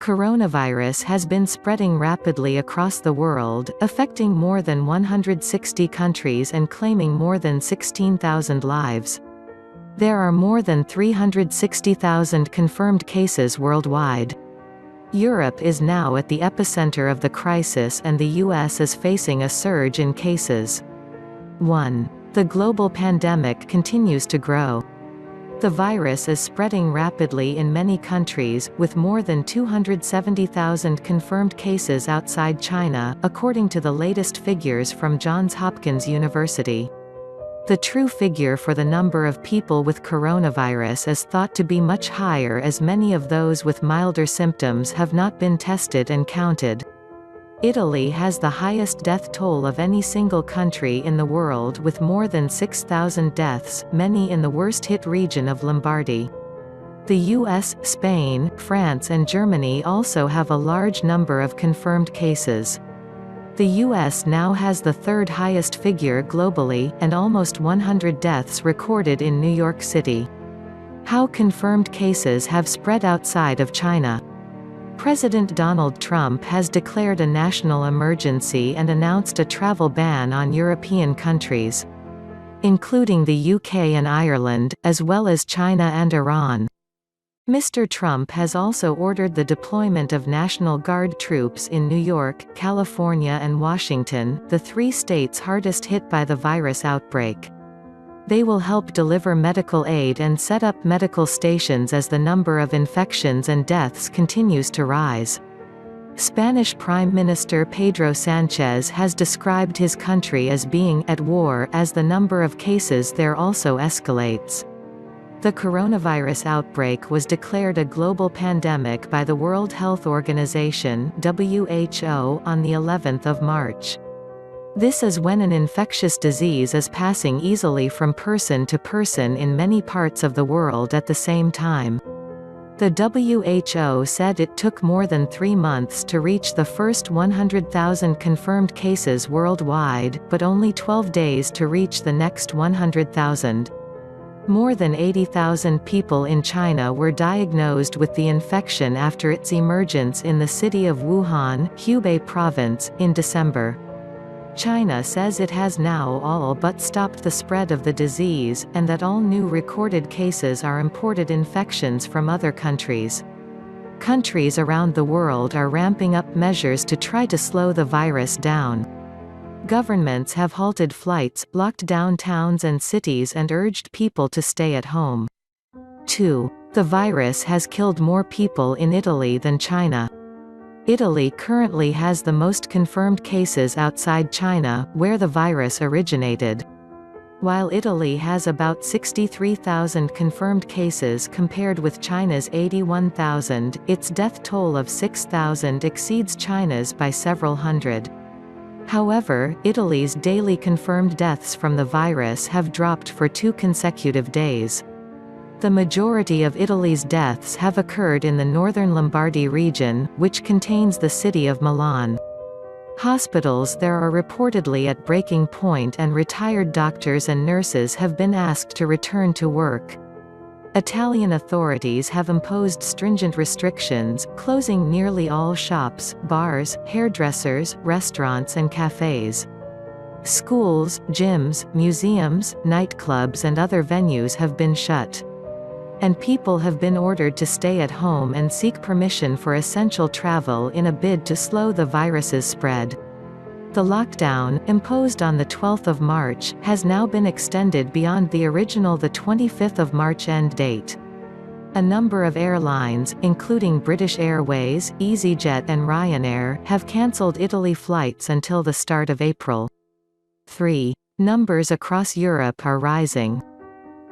Coronavirus has been spreading rapidly across the world, affecting more than 160 countries and claiming more than 16,000 lives. There are more than 360,000 confirmed cases worldwide. Europe is now at the epicenter of the crisis and the US is facing a surge in cases. 1. The global pandemic continues to grow. The virus is spreading rapidly in many countries, with more than 270,000 confirmed cases outside China, according to the latest figures from Johns Hopkins University. The true figure for the number of people with coronavirus is thought to be much higher, as many of those with milder symptoms have not been tested and counted. Italy has the highest death toll of any single country in the world, with more than 6,000 deaths, many in the worst-hit region of Lombardy. The US, Spain, France and Germany also have a large number of confirmed cases. The US now has the third highest figure globally, and almost 100 deaths recorded in New York City. How confirmed cases have spread outside of China. President Donald Trump has declared a national emergency and announced a travel ban on European countries, including the UK and Ireland, as well as China and Iran. Mr. Trump has also ordered the deployment of National Guard troops in New York, California and Washington, the three states hardest hit by the virus outbreak. They will help deliver medical aid and set up medical stations as the number of infections and deaths continues to rise. Spanish Prime Minister Pedro Sánchez has described his country as being at war as the number of cases there also escalates. The coronavirus outbreak was declared a global pandemic by the World Health Organization (WHO) on the 11th of March. This is when an infectious disease is passing easily from person to person in many parts of the world at the same time. The WHO said it took more than 3 months to reach the first 100,000 confirmed cases worldwide, but only 12 days to reach the next 100,000. More than 80,000 people in China were diagnosed with the infection after its emergence in the city of Wuhan, Hubei province, in December. China says it has now all but stopped the spread of the disease, and that all new recorded cases are imported infections from other countries. Countries around the world are ramping up measures to try to slow the virus down. Governments have halted flights, locked down towns and cities and urged people to stay at home. 2. The virus has killed more people in Italy than China. Italy currently has the most confirmed cases outside China, where the virus originated. While Italy has about 63,000 confirmed cases compared with China's 81,000, its death toll of 6,000 exceeds China's by several hundred. However, Italy's daily confirmed deaths from the virus have dropped for 2 consecutive days. The majority of Italy's deaths have occurred in the northern Lombardy region, which contains the city of Milan. Hospitals there are reportedly at breaking point, and retired doctors and nurses have been asked to return to work. Italian authorities have imposed stringent restrictions, closing nearly all shops, bars, hairdressers, restaurants and cafes. Schools, gyms, museums, nightclubs and other venues have been shut. And people have been ordered to stay at home and seek permission for essential travel in a bid to slow the virus's spread. The lockdown, imposed on the 12th of March, has now been extended beyond the original 25th of March end date. A number of airlines, including British Airways, EasyJet and Ryanair, have cancelled Italy flights until the start of April. 3. Numbers across Europe are rising.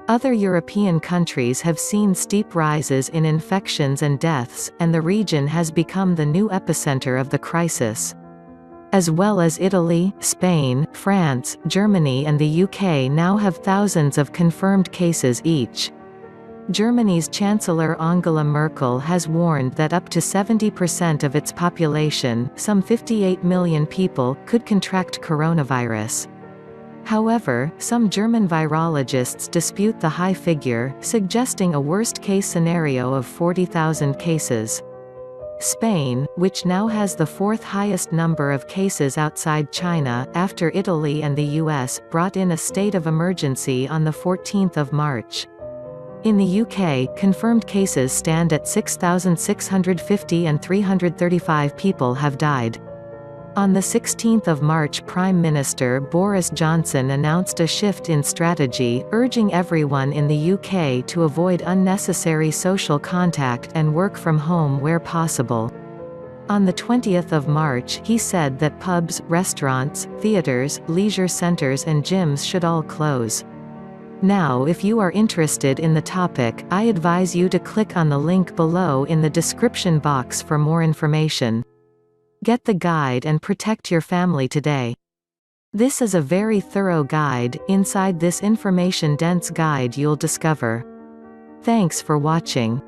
Other European countries have seen steep rises in infections and deaths, and the region has become the new epicenter of the crisis. As well as Italy, Spain, France, Germany and the UK now have thousands of confirmed cases each. Germany's Chancellor Angela Merkel has warned that up to 70% of its population, some 58 million people, could contract coronavirus. However, some German virologists dispute the high figure, suggesting a worst-case scenario of 40,000 cases. Spain, which now has the fourth highest number of cases outside China, after Italy and the US, brought in a state of emergency on 14 March. In the UK, confirmed cases stand at 6,650 and 335 people have died. On 16 March, Prime Minister Boris Johnson announced a shift in strategy, urging everyone in the UK to avoid unnecessary social contact and work from home where possible. On 20 March, he said that pubs, restaurants, theatres, leisure centres and gyms should all close. Now, if you are interested in the topic, I advise you to click on the link below in the description box for more information. Get the guide and protect your family today. This is a very thorough guide. Inside this information-dense guide you'll discover. Thanks for watching.